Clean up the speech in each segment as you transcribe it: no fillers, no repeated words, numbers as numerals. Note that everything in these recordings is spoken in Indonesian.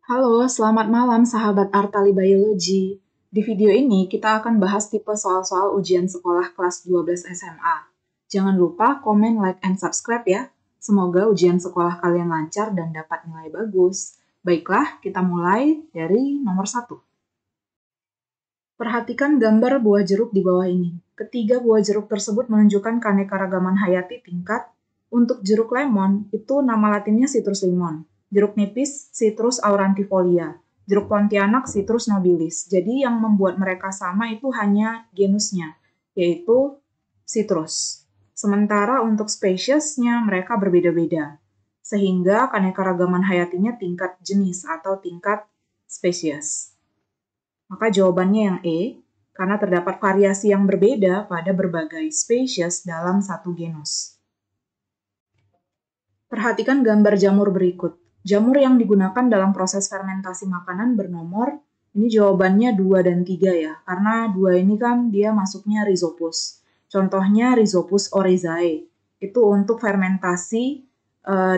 Halo, selamat malam sahabat Artali Biology. Di video ini kita akan bahas tipe soal-soal ujian sekolah kelas 12 SMA. Jangan lupa komen, like, and subscribe ya. Semoga ujian sekolah kalian lancar dan dapat nilai bagus. Baiklah, kita mulai dari nomor 1. Perhatikan gambar buah jeruk di bawah ini. Ketiga buah jeruk tersebut menunjukkan keanekaragaman hayati tingkat. Untuk jeruk lemon, itu nama latinnya Citrus limon. Jeruk nipis, Citrus aurantifolia. Jeruk Pontianak, Citrus nobilis. Jadi yang membuat mereka sama itu hanya genusnya, yaitu Citrus. Sementara untuk spesiesnya mereka berbeda-beda. Sehingga keanekaragaman hayatinya tingkat jenis atau tingkat spesies. Maka jawabannya yang E, karena terdapat variasi yang berbeda pada berbagai spesies dalam satu genus. Perhatikan gambar jamur berikut. Jamur yang digunakan dalam proses fermentasi makanan bernomor, ini jawabannya 2 dan 3 ya, karena 2 ini kan dia masuknya Rhizopus. Contohnya Rhizopus oryzae, itu untuk fermentasi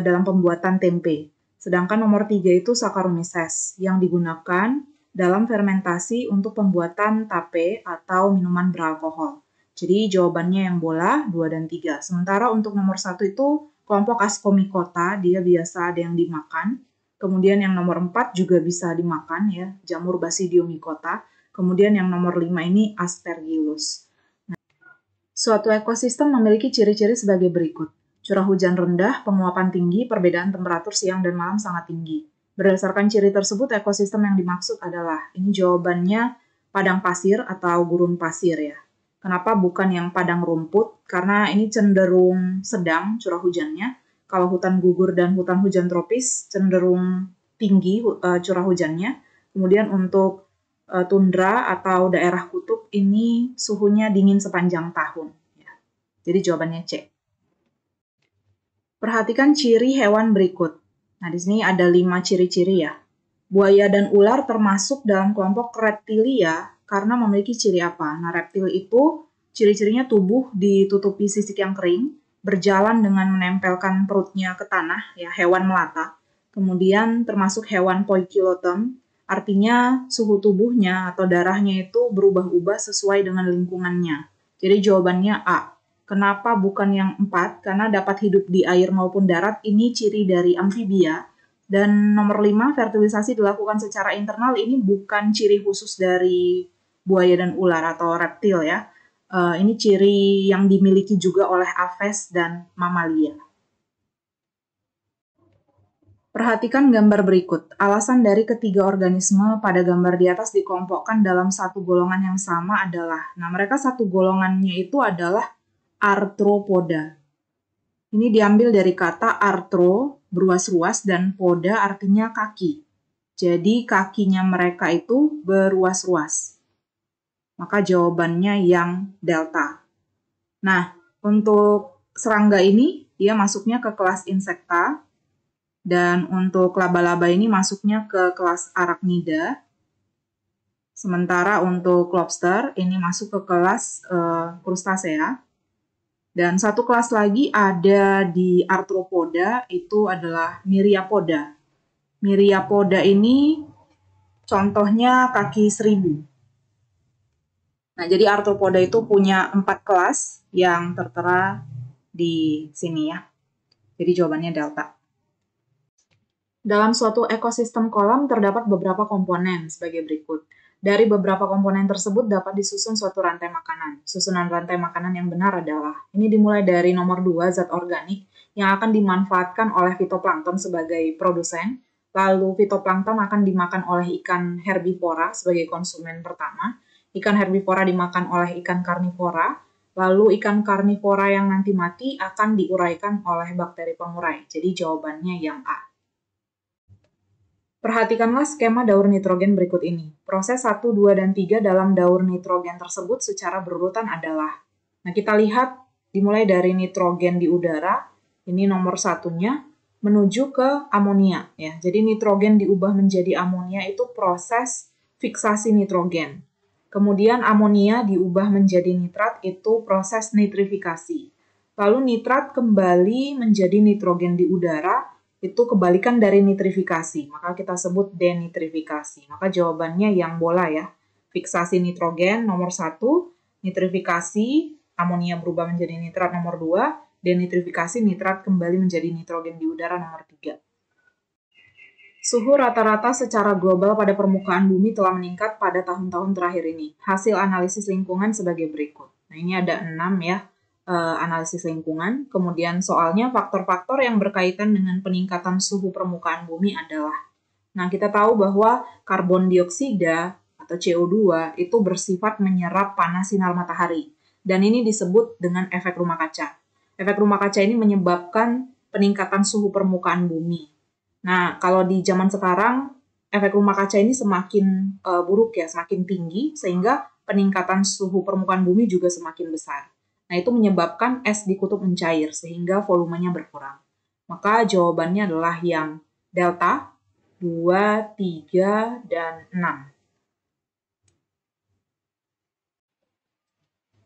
dalam pembuatan tempe. Sedangkan nomor 3 itu Saccharomyces, yang digunakan dalam fermentasi untuk pembuatan tape atau minuman beralkohol. Jadi jawabannya yang bola 2 dan 3. Sementara untuk nomor 1 itu kelompok Ascomycota, dia biasa ada yang dimakan. Kemudian yang nomor 4 juga bisa dimakan ya, jamur Basidiomycota. Kemudian yang nomor 5 ini Aspergillus. Nah, suatu ekosistem memiliki ciri-ciri sebagai berikut. Curah hujan rendah, penguapan tinggi, perbedaan temperatur siang dan malam sangat tinggi. Berdasarkan ciri tersebut, ekosistem yang dimaksud adalah, ini jawabannya padang pasir atau gurun pasir ya. Kenapa bukan yang padang rumput? Karena ini cenderung sedang curah hujannya. Kalau hutan gugur dan hutan hujan tropis cenderung tinggi curah hujannya. Kemudian untuk tundra atau daerah kutub ini suhunya dingin sepanjang tahun. Ya. Jadi jawabannya C. Perhatikan ciri hewan berikut. Nah, di sini ada 5 ciri-ciri ya. Buaya dan ular termasuk dalam kelompok reptilia karena memiliki ciri apa? Nah, reptil itu ciri-cirinya tubuh ditutupi sisik yang kering, berjalan dengan menempelkan perutnya ke tanah, ya, hewan melata. Kemudian termasuk hewan poikilotem, artinya suhu tubuhnya atau darahnya itu berubah-ubah sesuai dengan lingkungannya. Jadi jawabannya A. Kenapa bukan yang 4? Karena dapat hidup di air maupun darat, ini ciri dari amfibia. Dan nomor 5, fertilisasi dilakukan secara internal, ini bukan ciri khusus dari buaya dan ular atau reptil ya. Ini ciri yang dimiliki juga oleh aves dan mamalia. Perhatikan gambar berikut. Alasan dari ketiga organisme pada gambar di atas dikelompokkan dalam satu golongan yang sama adalah, nah mereka satu golongannya itu adalah arthropoda. Ini diambil dari kata arthro, beruas-ruas, dan poda artinya kaki. Jadi kakinya mereka itu beruas-ruas. Maka jawabannya yang delta. Nah, untuk serangga ini, dia masuknya ke kelas insekta. Dan untuk laba-laba ini masuknya ke kelas arachnida. Sementara untuk lobster, ini masuk ke kelas crustacea. Dan satu kelas lagi ada di arthropoda, itu adalah myriapoda. Myriapoda ini contohnya kaki 1000. Nah, jadi arthropoda itu punya 4 kelas yang tertera di sini ya. Jadi jawabannya delta. Dalam suatu ekosistem kolam terdapat beberapa komponen sebagai berikut. Dari beberapa komponen tersebut dapat disusun suatu rantai makanan. Susunan rantai makanan yang benar adalah, ini dimulai dari nomor 2, zat organik, yang akan dimanfaatkan oleh fitoplankton sebagai produsen. Lalu fitoplankton akan dimakan oleh ikan herbivora sebagai konsumen pertama. Ikan herbivora dimakan oleh ikan karnivora. Lalu ikan karnivora yang nanti mati akan diuraikan oleh bakteri pengurai. Jadi jawabannya yang A. Perhatikanlah skema daur nitrogen berikut ini. Proses 1, 2, dan 3 dalam daur nitrogen tersebut secara berurutan adalah, nah kita lihat dimulai dari nitrogen di udara, ini nomor 1-nya, menuju ke amonia. Ya. Jadi nitrogen diubah menjadi amonia itu proses fiksasi nitrogen. Kemudian amonia diubah menjadi nitrat, itu proses nitrifikasi. Lalu nitrat kembali menjadi nitrogen di udara, itu kebalikan dari nitrifikasi, maka kita sebut denitrifikasi. Maka jawabannya yang bola ya. Fiksasi nitrogen nomor 1, nitrifikasi amonia berubah menjadi nitrat nomor 2, denitrifikasi nitrat kembali menjadi nitrogen di udara nomor 3. Suhu rata-rata secara global pada permukaan bumi telah meningkat pada tahun-tahun terakhir ini. Hasil analisis lingkungan sebagai berikut. Nah, ini ada 6 ya, analisis lingkungan. Kemudian soalnya faktor-faktor yang berkaitan dengan peningkatan suhu permukaan bumi adalah. Nah, kita tahu bahwa karbon dioksida atau CO2 itu bersifat menyerap panas sinar matahari. Dan ini disebut dengan efek rumah kaca. Efek rumah kaca ini menyebabkan peningkatan suhu permukaan bumi. Nah, kalau di zaman sekarang, efek rumah kaca ini semakin buruk ya, semakin tinggi, sehingga peningkatan suhu permukaan bumi juga semakin besar. Nah, itu menyebabkan es di kutub mencair, sehingga volumenya berkurang. Maka jawabannya adalah yang delta, 2, 3, dan 6.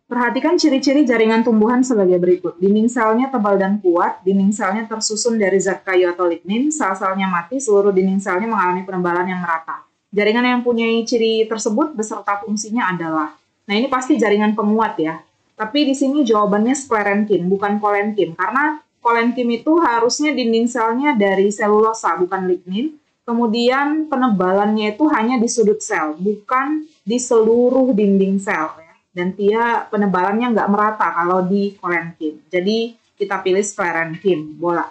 Perhatikan ciri-ciri jaringan tumbuhan sebagai berikut. Dinding selnya tebal dan kuat, dinding selnya tersusun dari zat kayu atau lignin, sel-selnya mati, seluruh dinding selnya mengalami penebalan yang merata. Jaringan yang punya ciri tersebut beserta fungsinya adalah, nah ini pasti jaringan penguat ya, tapi di sini jawabannya sklerenkin, bukan kolenkin, karena kolenkin itu harusnya dinding selnya dari selulosa, bukan lignin, kemudian penebalannya itu hanya di sudut sel, bukan di seluruh dinding sel. Dan dia penebalannya nggak merata kalau di kolenkin. Jadi kita pilih sklerenkin, bola.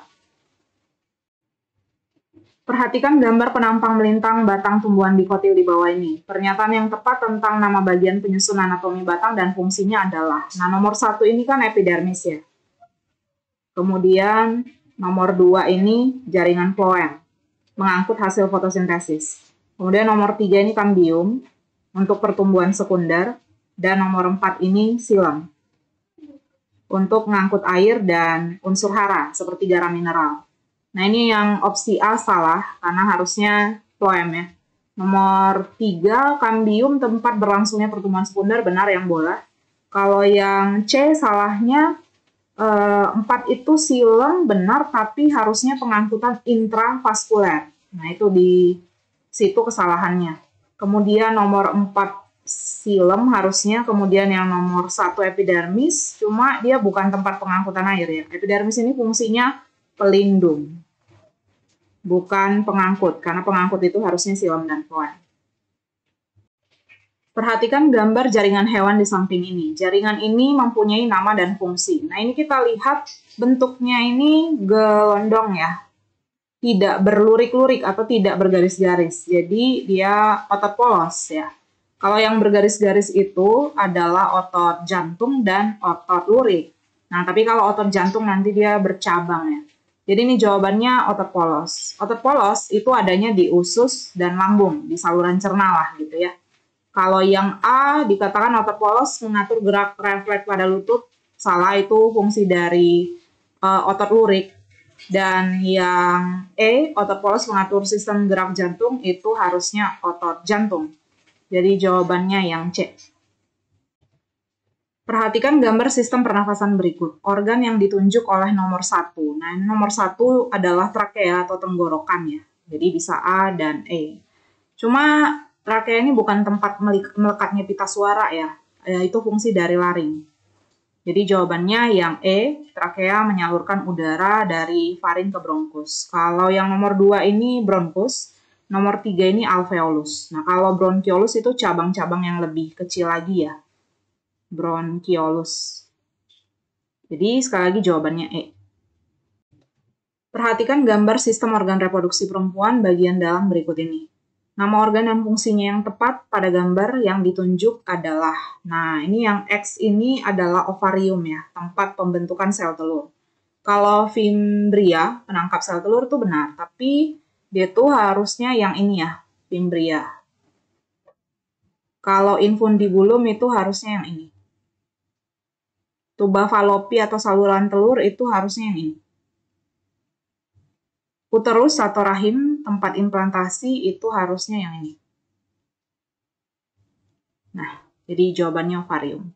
Perhatikan gambar penampang melintang batang tumbuhan dikotil di bawah ini. Pernyataan yang tepat tentang nama bagian penyusun anatomi batang dan fungsinya adalah, nah nomor 1 ini kan epidermis ya. Kemudian nomor 2 ini jaringan floem, mengangkut hasil fotosintesis. Kemudian nomor 3 ini kambium, untuk pertumbuhan sekunder. Dan nomor 4 ini silem, untuk mengangkut air dan unsur hara, seperti garam mineral. Nah ini yang opsi A salah, karena harusnya floem ya. Nomor 3, kambium tempat berlangsungnya pertumbuhan sekunder, benar yang bola. Kalau yang C salahnya, 4 itu silem, benar, tapi harusnya pengangkutan intravaskuler. Nah itu di situ kesalahannya. Kemudian nomor 4 silem harusnya, kemudian yang nomor 1 epidermis, cuma dia bukan tempat pengangkutan air ya. Epidermis ini fungsinya pelindung, bukan pengangkut, karena pengangkut itu harusnya silem dan floem. Perhatikan gambar jaringan hewan di samping ini. Jaringan ini mempunyai nama dan fungsi. Nah ini kita lihat bentuknya ini gelondong ya, tidak berlurik-lurik atau tidak bergaris-garis. Jadi dia otot polos ya. Kalau yang bergaris-garis itu adalah otot jantung dan otot lurik. Nah, tapi kalau otot jantung nanti dia bercabang ya. Jadi ini jawabannya otot polos. Otot polos itu adanya di usus dan lambung, di saluran cerna lah gitu ya. Kalau yang A dikatakan otot polos mengatur gerak refleks pada lutut, salah, itu fungsi dari otot lurik. Dan yang E, otot polos mengatur sistem gerak jantung, itu harusnya otot jantung. Jadi jawabannya yang C. Perhatikan gambar sistem pernafasan berikut. Organ yang ditunjuk oleh nomor 1. Nah, nomor 1 adalah trakea atau tenggorokan ya. Jadi bisa A dan E. Cuma trakea ini bukan tempat melekatnya pita suara ya. Itu fungsi dari laring. Jadi jawabannya yang E, trakea menyalurkan udara dari faring ke bronkus. Kalau yang nomor 2 ini bronkus. Nomor 3 ini alveolus. Nah, kalau bronkiolus itu cabang-cabang yang lebih kecil lagi ya. Bronkiolus. Jadi, sekali lagi jawabannya E. Perhatikan gambar sistem organ reproduksi perempuan bagian dalam berikut ini. Nama organ dan fungsinya yang tepat pada gambar yang ditunjuk adalah, nah ini yang X ini adalah ovarium ya, tempat pembentukan sel telur. Kalau fimbria, penangkap sel telur itu benar, tapi dia tuh harusnya yang ini ya, fimbria. Kalau infundibulum itu harusnya yang ini. Tuba falopi atau saluran telur itu harusnya yang ini. Uterus atau rahim, tempat implantasi itu harusnya yang ini. Nah, jadi jawabannya ovarium.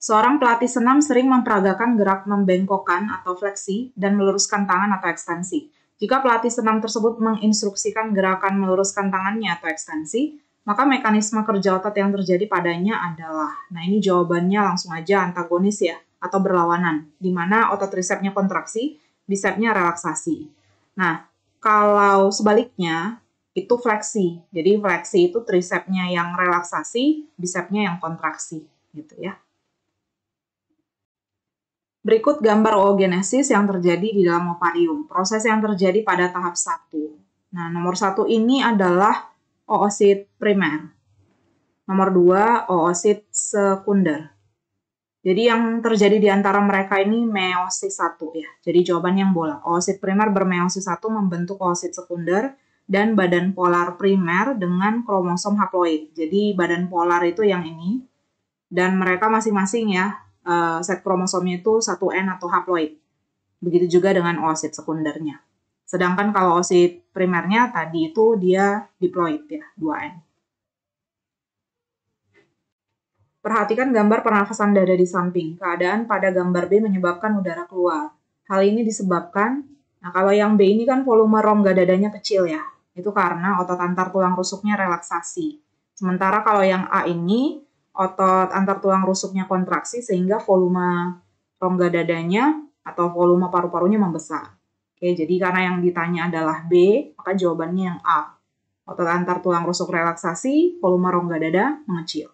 Seorang pelatih senam sering memperagakan gerak membengkokkan atau fleksi dan meluruskan tangan atau ekstensi. Jika pelatih senam tersebut menginstruksikan gerakan meluruskan tangannya atau ekstensi, maka mekanisme kerja otot yang terjadi padanya adalah, nah ini jawabannya langsung aja antagonis ya, atau berlawanan, di mana otot tricepsnya kontraksi, bicepsnya relaksasi. Nah, kalau sebaliknya, itu fleksi. Jadi fleksi itu tricepsnya yang relaksasi, bicepsnya yang kontraksi, gitu ya. Berikut gambar oogenesis yang terjadi di dalam ovarium, proses yang terjadi pada tahap 1. Nah, nomor 1 ini adalah oosit primer. Nomor 2, oosit sekunder. Jadi yang terjadi di antara mereka ini meiosis 1 ya. Jadi jawabannya yang bola. Oosit primer bermeiosis 1 membentuk oosit sekunder dan badan polar primer dengan kromosom haploid. Jadi badan polar itu yang ini. Dan mereka masing-masing ya, set kromosomnya itu 1N atau haploid. Begitu juga dengan oosit sekundernya. Sedangkan kalau oosit primernya tadi itu dia diploid ya, 2N. Perhatikan gambar pernafasan dada di samping. Keadaan pada gambar B menyebabkan udara keluar. Hal ini disebabkan, nah kalau yang B ini kan volume rongga dadanya kecil ya. Itu karena otot antar tulang rusuknya relaksasi. Sementara kalau yang A ini, otot antar tulang rusuknya kontraksi sehingga volume rongga dadanya atau volume paru-parunya membesar. Oke, jadi karena yang ditanya adalah B, maka jawabannya yang A. Otot antar tulang rusuk relaksasi, volume rongga dada mengecil.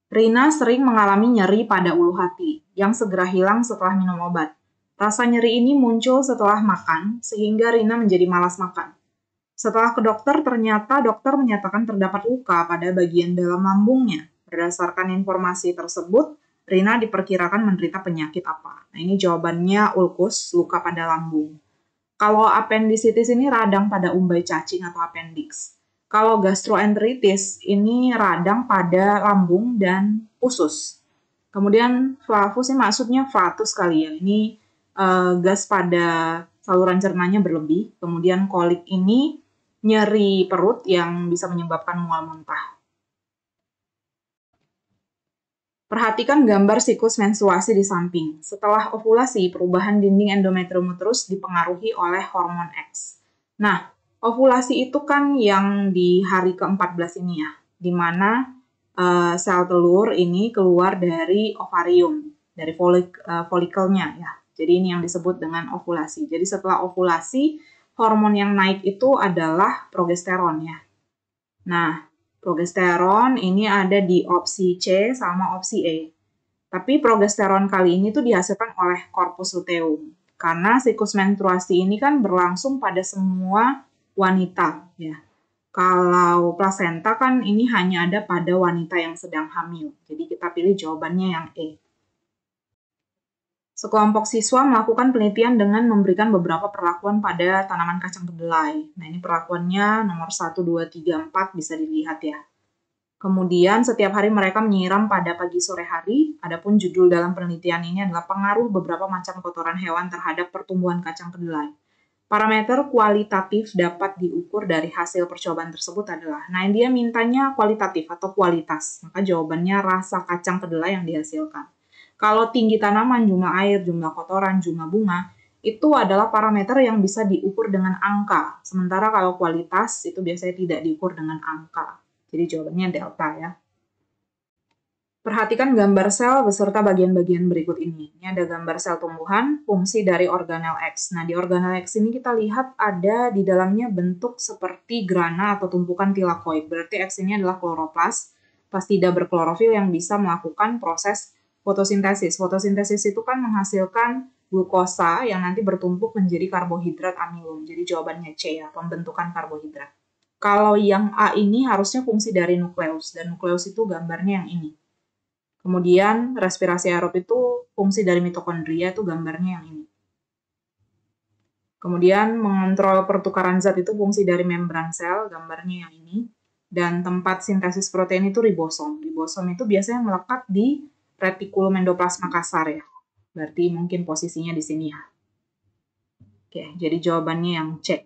Rina sering mengalami nyeri pada ulu hati, yang segera hilang setelah minum obat. Rasa nyeri ini muncul setelah makan, sehingga Rina menjadi malas makan. Setelah ke dokter, ternyata dokter menyatakan terdapat luka pada bagian dalam lambungnya. Berdasarkan informasi tersebut, Rina diperkirakan menderita penyakit apa? Nah, ini jawabannya ulkus, luka pada lambung. Kalau appendicitis ini radang pada umbai cacing atau appendix. Kalau gastroenteritis ini radang pada lambung dan usus. Kemudian flavus ini maksudnya flatus kali ya. Ini gas pada saluran cernanya berlebih. Kemudian kolik ini nyeri perut yang bisa menyebabkan mual muntah. Perhatikan gambar siklus menstruasi di samping. Setelah ovulasi, perubahan dinding endometrium uterus dipengaruhi oleh hormon X. Nah, ovulasi itu kan yang di hari ke-14 ini ya, di mana sel telur ini keluar dari ovarium, dari folikelnya ya. Jadi ini yang disebut dengan ovulasi. Jadi setelah ovulasi, hormon yang naik itu adalah progesteron ya. Nah, progesteron ini ada di opsi C sama opsi E. Tapi progesteron kali ini tuh dihasilkan oleh corpus luteum. Karena siklus menstruasi ini kan berlangsung pada semua wanita ya. Kalau plasenta kan ini hanya ada pada wanita yang sedang hamil. Jadi kita pilih jawabannya yang E. Sekelompok siswa melakukan penelitian dengan memberikan beberapa perlakuan pada tanaman kacang kedelai. Nah, ini perlakuannya nomor 1, 2, 3, 4 bisa dilihat ya. Kemudian setiap hari mereka menyiram pada pagi sore hari. Adapun judul dalam penelitian ini adalah pengaruh beberapa macam kotoran hewan terhadap pertumbuhan kacang kedelai. Parameter kualitatif dapat diukur dari hasil percobaan tersebut adalah, nah dia mintanya kualitatif atau kualitas. Maka jawabannya rasa kacang kedelai yang dihasilkan. Kalau tinggi tanaman, jumlah air, jumlah kotoran, jumlah bunga, itu adalah parameter yang bisa diukur dengan angka. Sementara kalau kualitas itu biasanya tidak diukur dengan angka. Jadi jawabannya delta ya. Perhatikan gambar sel beserta bagian-bagian berikut ini. Ini ada gambar sel tumbuhan, fungsi dari organel X. Nah, di organel X ini kita lihat ada di dalamnya bentuk seperti grana atau tumpukan tilakoid. Berarti X ini adalah kloroplas, plastida berklorofil yang bisa melakukan proses fotosintesis. Fotosintesis itu kan menghasilkan glukosa yang nanti bertumpuk menjadi karbohidrat amilum. Jadi jawabannya C ya, pembentukan karbohidrat. Kalau yang A ini harusnya fungsi dari nukleus, dan nukleus itu gambarnya yang ini. Kemudian respirasi aerob itu fungsi dari mitokondria, itu gambarnya yang ini. Kemudian mengontrol pertukaran zat itu fungsi dari membran sel, gambarnya yang ini. Dan tempat sintesis protein itu ribosom. Ribosom itu biasanya melekat di retikulum endoplasma kasar ya. Berarti mungkin posisinya di sini ya. Oke, jadi jawabannya yang C.